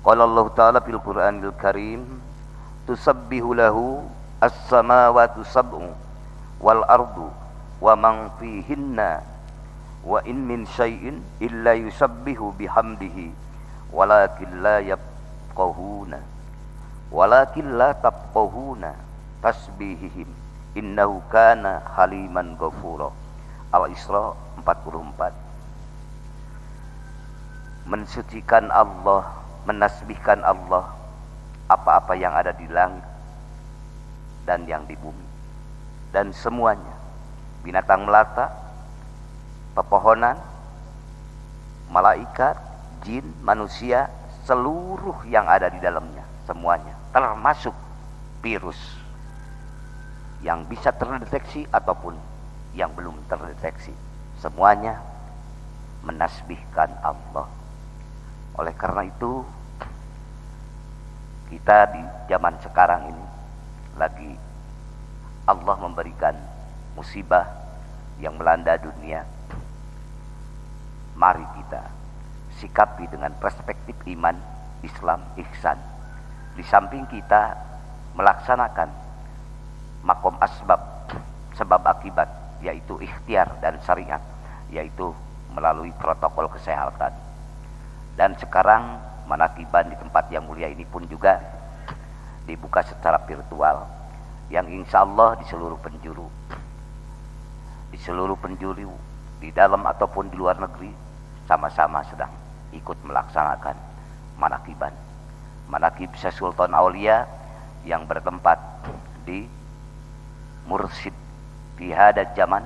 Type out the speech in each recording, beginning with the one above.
Qala Allah Ta'ala fil Qur'anil Karim, tusabbihu lahu as-samawati sab'u wal ardu wa man fihinna wa in min syai'in illa yusabbihu bihamdihi walakin la tafqahuna tasbihihim innahu kana haliman ghafura. Al-Isra 44. Mensucikan Allah, menasbihkan Allah, apa-apa yang ada di langit dan yang di bumi dan semuanya, binatang melata, pepohonan, malaikat, jin, manusia, seluruh yang ada di dalamnya, semuanya, termasuk virus yang bisa terdeteksi ataupun yang belum terdeteksi, semuanya menasbihkan Allah. Oleh karena itu, kita di zaman sekarang ini lagi Allah memberikan musibah yang melanda dunia. Mari kita sikapi dengan perspektif iman, Islam, ihsan. Di samping kita melaksanakan makom asbab, sebab akibat, yaitu ikhtiar dan syariat, yaitu melalui protokol kesehatan. Dan sekarang manakiban di tempat yang mulia ini pun juga dibuka secara virtual, yang insya Allah di seluruh penjuru, di dalam ataupun di luar negeri, sama-sama sedang ikut melaksanakan manakiban. Manakib Syekh Sultan Aulia yang bertempat di Mursid fi hadal zaman,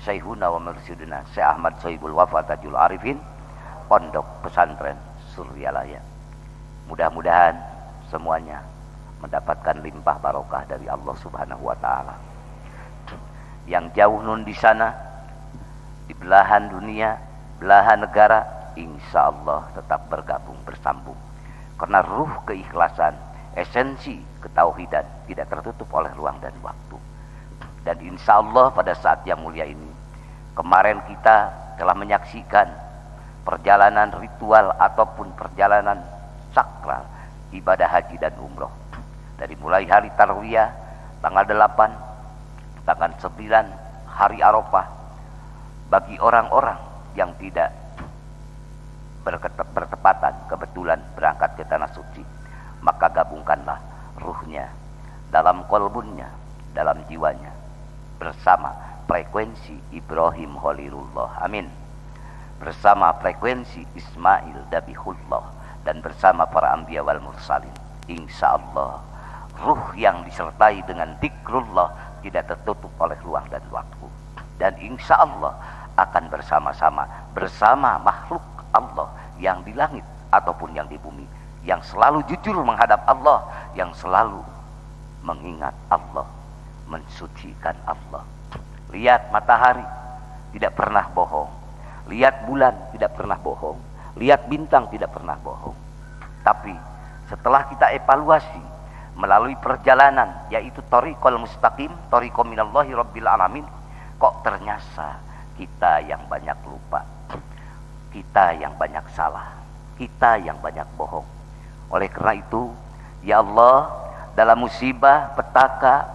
Syekhuna wa Mursiduna Syekh Ahmad Sohibul Wafa Tajul Arifin, Pondok Pesantren Suryalaya. Mudah-mudahan semuanya mendapatkan limpah barokah dari Allah Subhanahu wa taala. Yang jauh nun di sana, di belahan dunia, belahan negara, insya Allah tetap bergabung, bersambung. Karena ruh keikhlasan, esensi ketauhidan tidak tertutup oleh ruang dan waktu. Dan insya Allah pada saat yang mulia ini, kemarin kita telah menyaksikan perjalanan ritual ataupun perjalanan sakral ibadah haji dan umroh. Dari mulai hari Tarwiyah tanggal 8, tanggal 9 hari Arafah, bagi orang-orang yang tidak bertepatan kebetulan berangkat ke tanah suci, maka gabungkanlah ruhnya dalam kolbunnya, dalam jiwanya, bersama frekuensi Ibrahim Khalilullah, amin, bersama frekuensi Ismail Dabihullah, dan bersama para anbiya wal mursalin. Insya Allah ruh yang disertai dengan zikrullah tidak tertutup oleh ruang dan waktu, dan insya Allah akan bersama-sama bersama makhluk Allah yang di langit ataupun yang di bumi, yang selalu jujur menghadap Allah, yang selalu mengingat Allah, mensucikan Allah. Lihat matahari tidak pernah bohong, lihat bulan tidak pernah bohong, lihat bintang tidak pernah bohong. Tapi setelah kita evaluasi melalui perjalanan, yaitu thariqul mustaqim, thariqo minallahi rabbil alamin, kok ternyata kita yang banyak lupa, kita yang banyak salah, kita yang banyak bohong. Oleh karena itu, ya Allah, dalam musibah petaka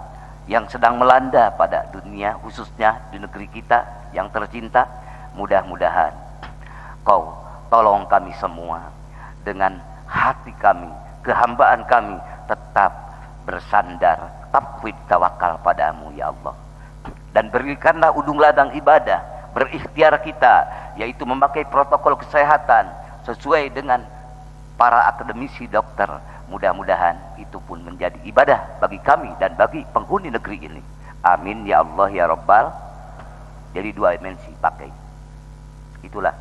yang sedang melanda pada dunia, khususnya di negeri kita yang tercinta, mudah-mudahan Kau tolong kami semua dengan hati kami, kehambaan kami tetap bersandar, tafwid, tawakal padamu ya Allah. Dan berikanlah ujung ladang ibadah, berikhtiar kita, yaitu memakai protokol kesehatan sesuai dengan para akademisi dokter. Mudah-mudahan itu pun menjadi ibadah bagi kami dan bagi penghuni negeri ini. Amin ya Allah ya Rabbal. Jadi dua dimensi pakai. Itulah.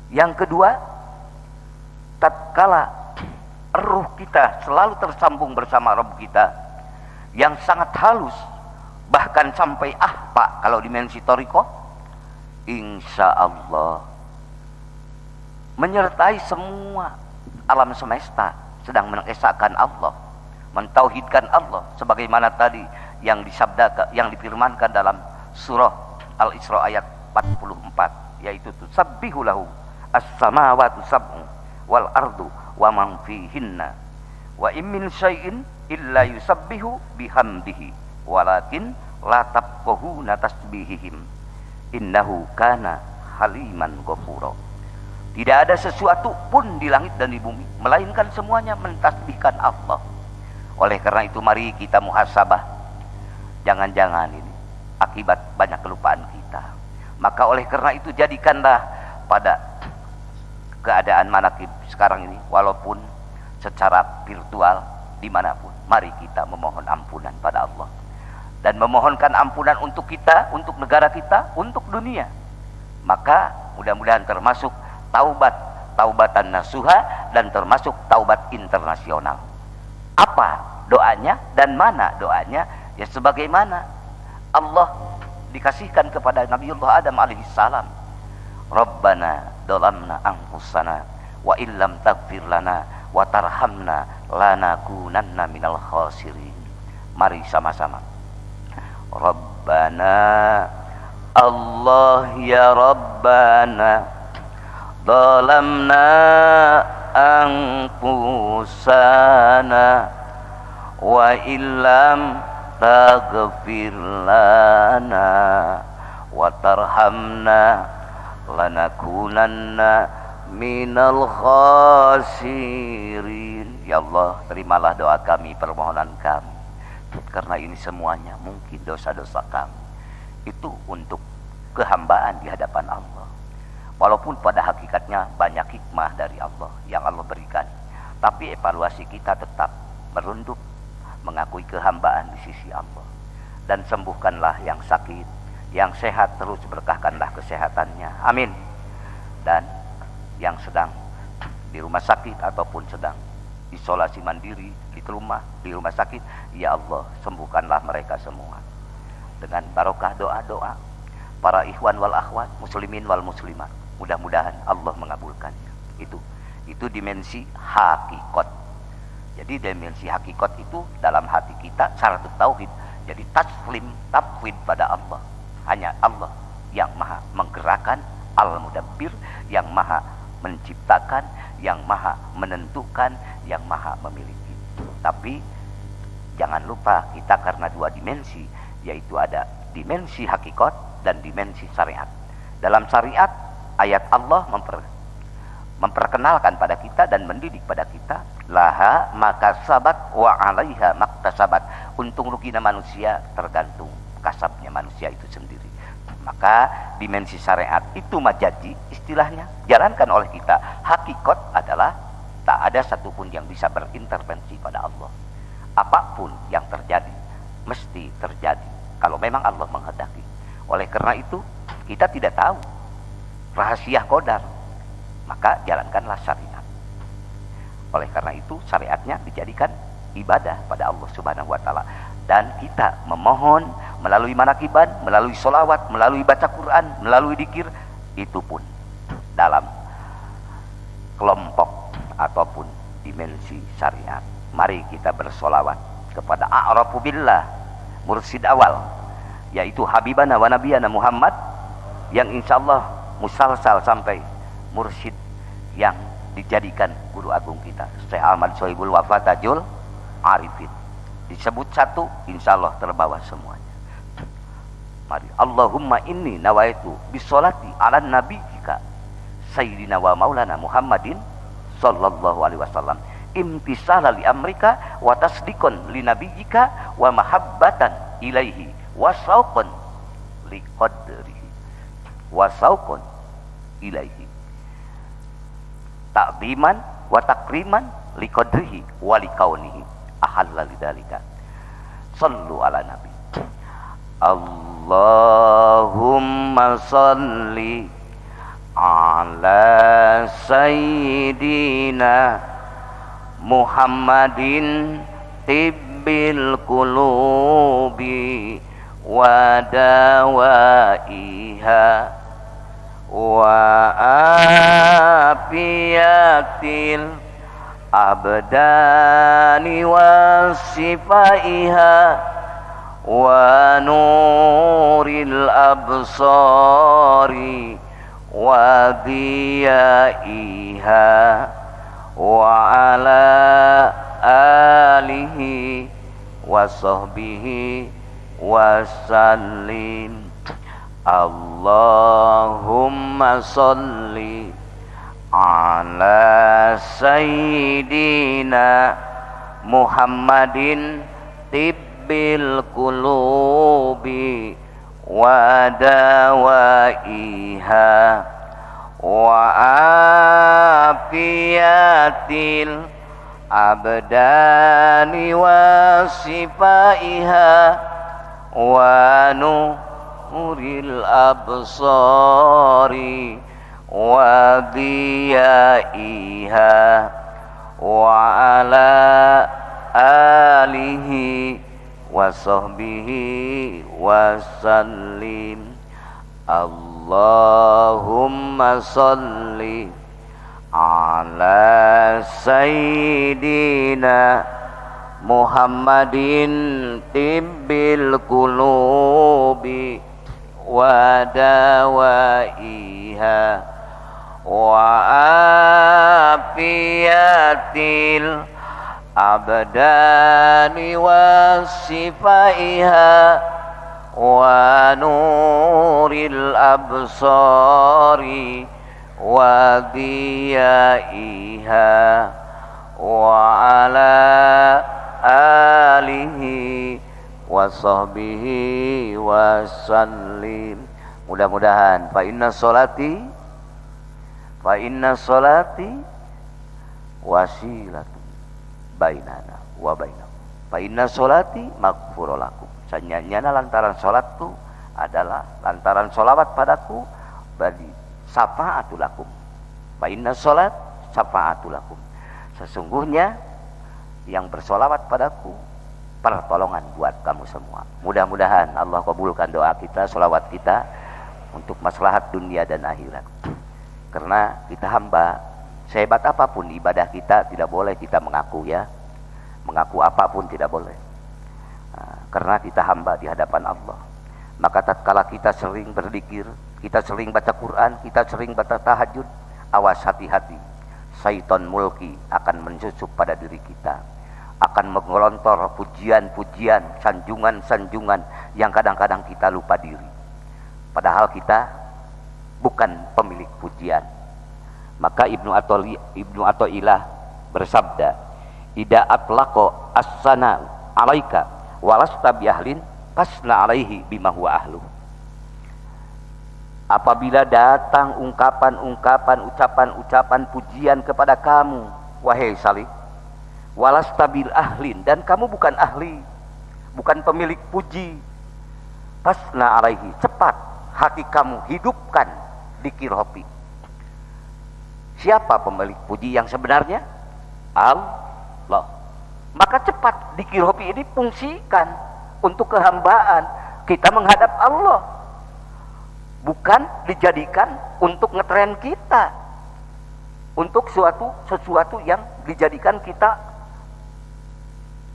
Yang kedua, tatkala ruh kita selalu tersambung bersama Rabb kita yang sangat halus, bahkan sampai ahpa kalau dimensi thariqah, insya Allah menyertai semua alam semesta sedang mengesahkan Allah, mentauhidkan Allah, sebagaimana tadi yang disabdakan, yang difirmankan dalam surah Al-Isra ayat 44, yaitu tusabbihu lahu as-samawati sab'u wal ardu wa man fihinna wa in min syai'in illa yusabbihu bihamdihi walakin la tafqahuna tasbihihim innahu kana haliman ghafura. Tidak ada sesuatu pun di langit dan di bumi melainkan semuanya mentasbihkan Allah. Oleh karena itu mari kita muhasabah. Jangan-jangan ini akibat banyak kelupaan kita. Maka oleh karena itu jadikanlah pada keadaan manakib sekarang ini, walaupun secara virtual dimanapun, mari kita memohon ampunan pada Allah dan memohonkan ampunan untuk kita, untuk negara kita, untuk dunia. Maka mudah-mudahan termasuk taubatan nasuha dan termasuk taubat internasional. Apa doanya dan mana doanya? Ya sebagaimana Allah dikasihkan kepada Nabiullah Adam alaihissalam. Rabbana dolamna anfusana wa illam taghfir lana wa tarhamna lanakunanna minal khasirin. Mari sama-sama. Rabbana Allah ya Rabbana dolamna anfusana wa illam taghfir lana wa tarhamna lanakunanna minal khasirin. Ya Allah, terimalah doa kami, permohonan kami, karena ini semuanya mungkin dosa-dosa kami itu untuk kehambaan di hadapan Allah. Walaupun pada hakikatnya banyak hikmah dari Allah yang Allah berikan, tapi evaluasi kita tetap merunduk mengakui kehambaan di sisi Allah. Dan sembuhkanlah yang sakit, yang sehat terus berkahkanlah kesehatannya, amin. Dan yang sedang di rumah sakit ataupun sedang isolasi mandiri di rumah sakit, ya Allah sembuhkanlah mereka semua dengan barokah doa-doa para ikhwan wal akhwat, muslimin wal muslimat. Mudah-mudahan Allah mengabulkannya. Itu dimensi hakikat. Jadi dimensi hakikat itu dalam hati kita syarat tauhid. Jadi taslim, tafwid pada Allah. Hanya Allah yang maha menggerakkan, al-mudabbir, yang maha menciptakan, yang maha menentukan, yang maha memiliki. Tapi jangan lupa kita karena dua dimensi, yaitu ada dimensi hakikat dan dimensi syariat. Dalam syariat, ayat Allah memperkenalkan pada kita dan mendidik pada kita, laha makasabat wa alaiha maktasabat. Untung ruginya manusia tergantung kasabnya manusia itu sendiri. Maka dimensi syariat itu majazi istilahnya, jalankan oleh kita. Hakikat adalah tak ada satupun yang bisa berintervensi pada Allah. Apapun yang terjadi mesti terjadi kalau memang Allah menghendaki. Oleh karena itu kita tidak tahu rahasia qadar, maka jalankanlah syariat. Oleh karena itu syariatnya dijadikan ibadah pada Allah Subhanahu wa taala. Dan kita memohon melalui manakiban, melalui sholawat, melalui baca Quran, melalui dzikir, itu pun dalam kelompok ataupun dimensi syariat. Mari kita bersolawat kepada a'rafu billah, mursid awal, yaitu Habibana wa Nabiyana Muhammad, yang insyaallah musalsal sampai mursyid yang dijadikan guru agung kita, Syekh Ahmad Sohibul Wafa Tajul Arifin. Disebut satu, insyaallah terbawa semuanya. Mari. Allahumma inni nawaitu bisolati ala nabiyika sayyidina wa maulana Muhammadin sallallahu alaihi wasallam imtisala li amrika wa tasdiqan li nabiyika wa mahabbatan ilaihi wa sauqan li qadrihi wa sauqan ilaihi ta'ziman wa takriman li qadrihi wa li kaunihi ahalla lidzalika. Sallu ala nabi. Allahumma salli ala sayyidina Muhammadin tibbil qulubi wa dawaiha wa afiyatil abdani wa sifaiha wa nuril absari wa diyaiha wa ala alihi wa sahbihi wa sallim. Allahumma salli ala sayyidina Muhammadin tibbil qulubi wa dawaiha wa afiyatil abdani wa sifaiha wa nuril absari wa diyaiha wa ala alihi wa sahbihi wa sallim. Allahumma salli ala sayyidina Muhammadin tibbil qulubi wa dawaiha wa afiyatil abdani wa sifaiha wa nuril absari wa diyaiha wa ala alihi wa sahbihi wa sallim. Mudah-mudahan fa inna sholati wasilatun bainana wa bainakum fa inna sholati maghfurah lakum. Sanyana lantaran salat tu adalah lantaran solawat padaku bagi syafa'atul lakum. Fa inna sholat syafa'atul lakum. Sesungguhnya yang bersolawat padaku pertolongan buat kamu semua. Mudah-mudahan Allah kabulkan doa kita, solawat kita untuk maslahat dunia dan akhirat. Karena kita hamba, sehebat apapun ibadah kita tidak boleh kita mengaku ya. Mengaku apapun tidak boleh. Karena kita hamba di hadapan Allah. Maka tatkala kita sering berzikir, kita sering baca Quran, kita sering baca tahajud, awas hati-hati. Syaitan mulki akan mensusup pada diri kita, akan mengelontor pujian-pujian, sanjungan-sanjungan yang kadang-kadang kita lupa diri. Padahal kita bukan pemilik pujian. Maka Ibnu Athaillah bersabda, "Idza atlaqo as-sana 'alaika walasta biahlin fasna 'alaihi bima huwa ahlu." Apabila datang ungkapan-ungkapan, ucapan-ucapan pujian kepada kamu, wahai Salih, walasta bil ahlin, dan kamu bukan ahli, bukan pemilik puji, fasna 'alaihi, cepat hati kamu hidupkan dzikir hobi. Siapa pemilik puji yang sebenarnya? Allah. Maka cepat dzikir hobi ini fungsikan untuk kehambaan kita menghadap Allah, bukan dijadikan untuk ngetren kita, untuk sesuatu yang dijadikan kita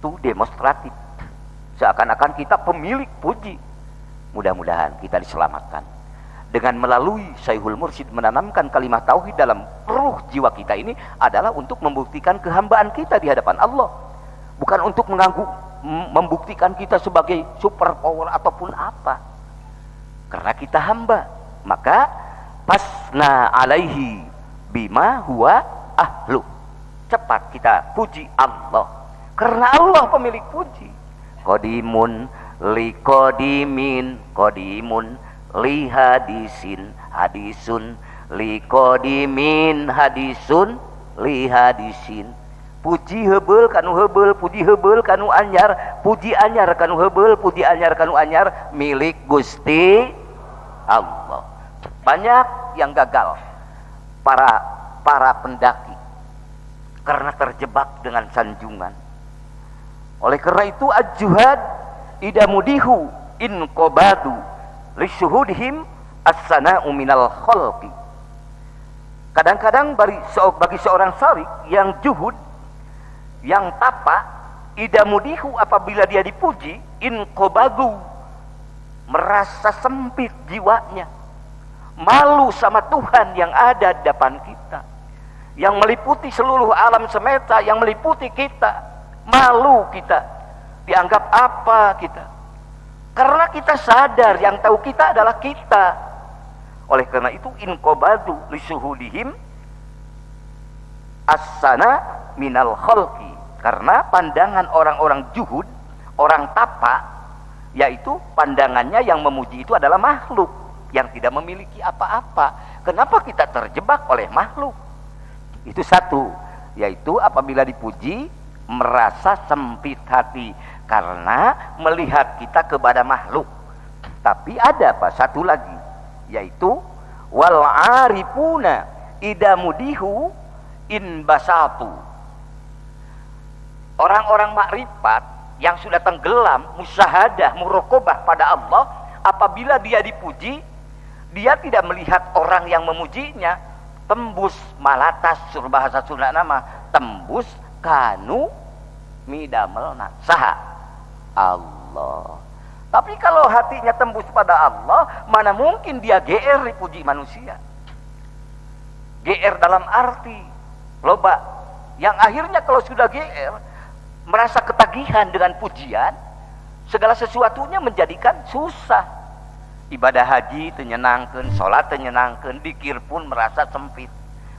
tuh demonstratif, seakan-akan kita pemilik puji. Mudah-mudahan kita diselamatkan dengan melalui Syekhul Mursyid menanamkan kalimat tauhid dalam ruh jiwa kita. Ini adalah untuk membuktikan kehambaan kita di hadapan Allah, bukan untuk membuktikan kita sebagai super power ataupun apa. Karena kita hamba, maka pasna alaihi bima huwa ahlu, cepat kita puji Allah, karena Allah pemilik puji. Qadimun li qadimin, qadimun li hadisin, hadisun li qadimin, hadisun li hadisin. Puji hebeul kanu hebeul, puji hebeul kanu anyar, puji anyar kanu hebeul, puji anyar kanu anyar, milik Gusti Allah. Banyak yang gagal para pendaki karena terjebak dengan sanjungan. Oleh karena itu az-zuhad idamudihu in qobadu li syuhudihim as-sana'u minal khalqi. Kadang-kadang bagi seorang salik yang juhud, yang tapa, idamudihu apabila dia dipuji, in qobadu, merasa sempit jiwanya, malu sama Tuhan yang ada di depan kita. yang meliputi seluruh alam semesta, yang meliputi kita. Malu kita, dianggap apa kita? Karena kita sadar yang tahu kita adalah kita. Oleh karena itu inqobadu lisuhudihim as-sana minal khalqi. Karena pandangan orang-orang juhud, orang tapa, yaitu pandangannya yang memuji itu adalah makhluk yang tidak memiliki apa-apa. Kenapa kita terjebak oleh makhluk? Itu satu, yaitu apabila dipuji merasa sempit hati karena melihat kita kepada makhluk. Tapi ada apa? Satu lagi, yaitu wal arifuna idamudihu in basatu. Orang-orang makrifat yang sudah tenggelam musyahadah muraqabah pada Allah, apabila dia dipuji, dia tidak melihat orang yang memujinya, tembus malatas sur bahasa Sunda nama tembus kanu midamel nasaha Allah. Tapi kalau hatinya tembus pada Allah, mana mungkin dia GR dipuji manusia. GR dalam arti loba yang akhirnya kalau sudah GR merasa ketagihan dengan pujian, segala sesuatunya menjadikan susah. Ibadah haji tenyenangkan, sholat tenyenangkan, dikir pun merasa sempit.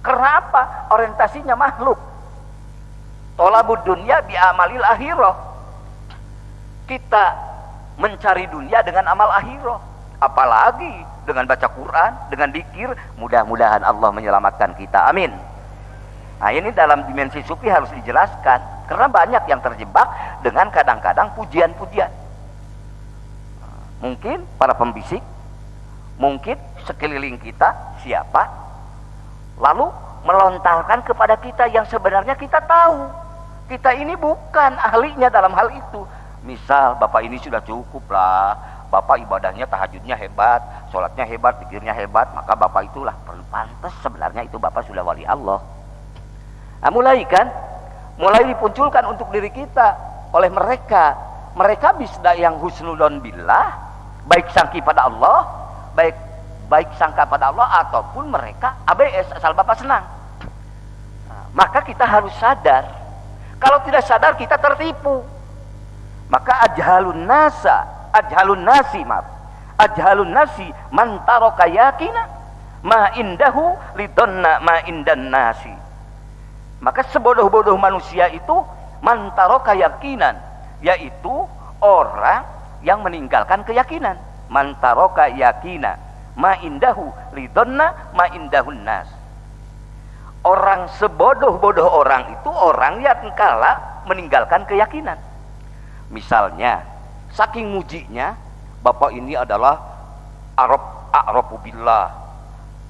Karena apa? Orientasinya makhluk. Tolabud dunya bi amalil akhirah. Kita mencari dunia dengan amal akhirah, apalagi dengan baca Quran, dengan dikir. Mudah-mudahan Allah menyelamatkan kita, amin. Nah, ini dalam dimensi sufi harus dijelaskan, karena banyak yang terjebak dengan kadang-kadang pujian-pujian. Mungkin para pembisik, mungkin sekeliling kita siapa, lalu melontarkan kepada kita yang sebenarnya kita tahu kita ini bukan ahlinya dalam hal itu. Misal, bapak ini sudah cukup lah, bapak ibadahnya tahajudnya hebat, sholatnya hebat, pikirnya hebat, maka bapak itulah pantas sebenarnya itu bapak sudah wali Allah. Nah, mulai dipunculkan untuk diri kita oleh mereka. Mereka bisa yang husnudon billah, baik sangki pada Allah, baik sangka pada Allah, ataupun mereka ABS asal bapak senang. Nah, maka kita harus sadar. Kalau tidak sadar kita tertipu. Maka ajhalun nasi man taraka yakina ma indahu lidonna ma indan nasi. Maka sebodoh-bodoh manusia itu mantaro keyakinan, yaitu orang yang meninggalkan keyakinan. Mantaro keyakina ma indahu lidonna ma indahun nas. Orang sebodoh-bodoh orang itu orang yang kala meninggalkan keyakinan. Misalnya, saking mujinya, bapak ini adalah a'rafu billah,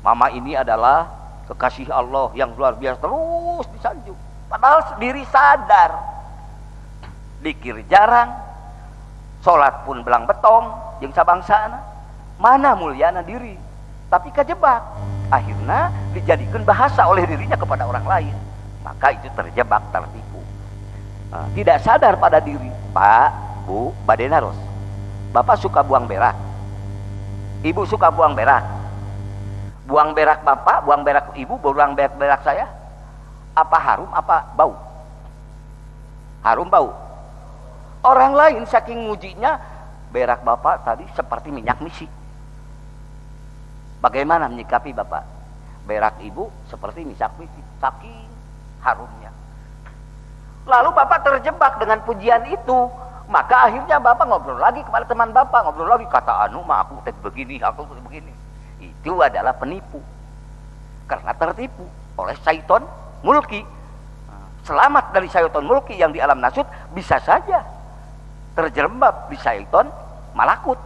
mama ini adalah kekasih Allah yang luar biasa, terus disanjung. Padahal sendiri sadar, dikir jarang, sholat pun belang betong, jeung sabangsana, mana mulyana diri, tapi kejebak. Akhirnya dijadikan bahasa oleh dirinya kepada orang lain, maka itu terjebak, tertipu. Nah, tidak sadar pada diri. Pak, Bu, Badenaros, bapak suka buang berak, ibu suka buang berak. Buang berak bapak, buang berak ibu, buang berak saya, apa harum, apa bau? Harum, bau. Orang lain saking mujinya, berak bapak tadi seperti minyak misi. Bagaimana menyikapi bapak? Berak ibu seperti minyak misi, saking harumnya. Lalu bapak terjebak dengan pujian itu, maka akhirnya bapak ngobrol lagi kepada teman bapak, ngobrol lagi, kata anu mah aku begini, aku begini. Itu adalah penipu, karena tertipu oleh syaiton mulki. Selamat dari syaiton mulki yang di alam nasut bisa saja terjerembab di syaiton malakut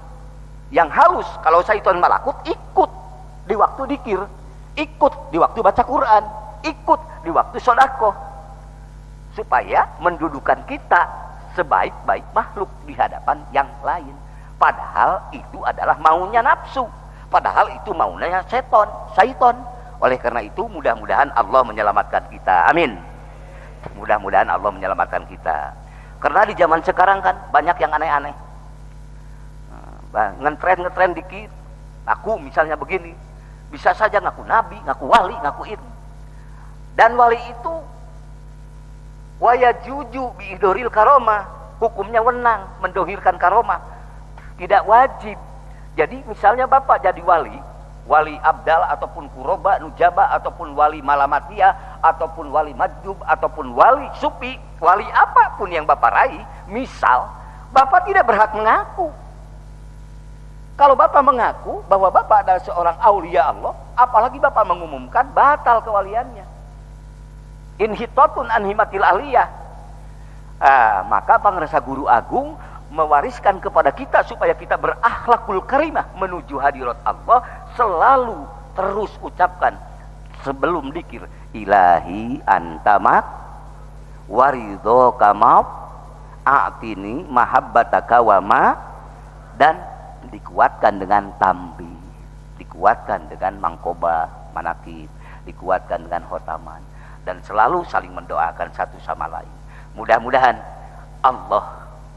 yang halus. Kalau syaiton malakut ikut di waktu dikir, ikut di waktu baca Quran, ikut di waktu sedekah, supaya mendudukan kita sebaik-baik makhluk di hadapan yang lain. Padahal itu adalah maunya nafsu. Padahal itu maunya syaiton. Oleh karena itu mudah-mudahan Allah menyelamatkan kita. Amin. Mudah-mudahan Allah menyelamatkan kita. Karena di zaman sekarang kan banyak yang aneh-aneh. Ngetren dikit. Aku misalnya begini, bisa saja ngaku nabi, ngaku wali, ngaku ini. Dan wali itu wayajuju biidoril karomah, hukumnya wenang mendohirkan karomah, tidak wajib. Jadi misalnya bapak jadi wali abdal ataupun kuroba nujaba ataupun wali malamatiyah ataupun wali majub ataupun wali supi, wali apapun yang bapak raih, misal bapak tidak berhak mengaku. Kalau bapak mengaku bahwa bapak adalah seorang aulia Allah, apalagi bapak mengumumkan, batal kewaliannya. Inhitatun anhimatil aliyah. Maka Pangresa Guru Agung mewariskan kepada kita supaya kita berakhlakul karimah menuju hadirat Allah, selalu terus ucapkan sebelum dikir, ilahi antamak waridho kamab a'tini mahabbataka wama, dan dikuatkan dengan tambi, dikuatkan dengan mangkoba manakib, dikuatkan dengan khotaman, dan selalu saling mendoakan satu sama lain. Mudah-mudahan Allah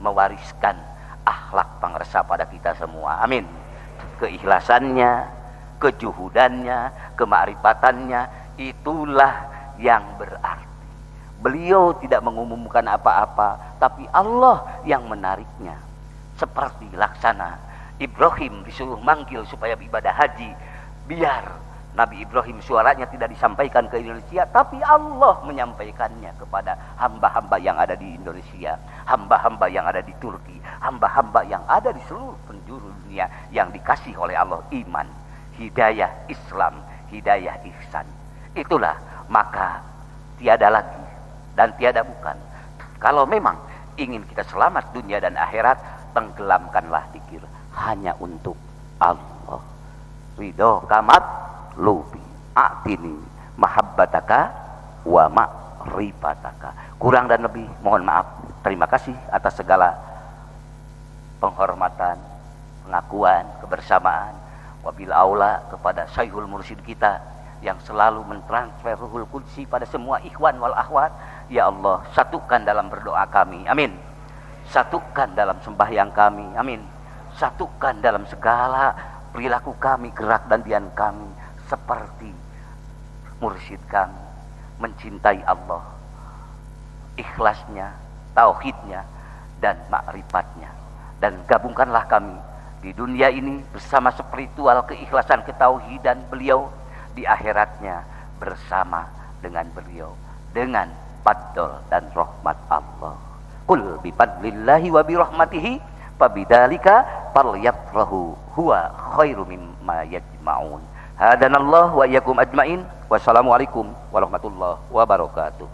mewariskan akhlak Pangresa pada kita semua, amin. Keikhlasannya, kejuhudannya, kemakrifatannya, itulah yang berarti. Beliau tidak mengumumkan apa-apa, tapi Allah yang menariknya. Seperti laksana Ibrahim disuruh manggil supaya ibadah haji, biar Nabi Ibrahim suaranya tidak disampaikan ke Indonesia, tapi Allah menyampaikannya kepada hamba-hamba yang ada di Indonesia, hamba-hamba yang ada di Turki, hamba-hamba yang ada di seluruh penjuru dunia yang dikasih oleh Allah iman, hidayah Islam, hidayah ihsan. Itulah, maka tiada lagi dan tiada bukan. Kalau memang ingin kita selamat dunia dan akhirat, tenggelamkanlah zikir hanya untuk Allah. Ridho kamat lubi a'tini mahabbataka wa ma'rifataka. Kurang dan lebih mohon maaf. Terima kasih atas segala penghormatan, pengakuan, kebersamaan. Wabil aula kepada Syekhul Mursyid kita yang selalu mentransfer Ruhul Qudsi pada semua ikhwan wal akhwat. Ya Allah, satukan dalam berdoa kami, amin. Satukan dalam sembahyang kami, amin. Satukan dalam segala perilaku kami, gerak dan diam kami, seperti mursyid kami mencintai Allah, ikhlasnya, tauhidnya, dan ma'rifatnya. Dan gabungkanlah kami di dunia ini bersama spiritual keikhlasan ketauhidan beliau, di akhiratnya bersama dengan beliau, dengan fadl dan rahmat Allah. Qul bi fadlillahi wa bi rahmatihi fabidzalika falyafrahu huwa khairu mimma yajma'un. Hadanallahu wa iyyakum ajmain. Wassalamualaikum warahmatullahi wabarakatuh.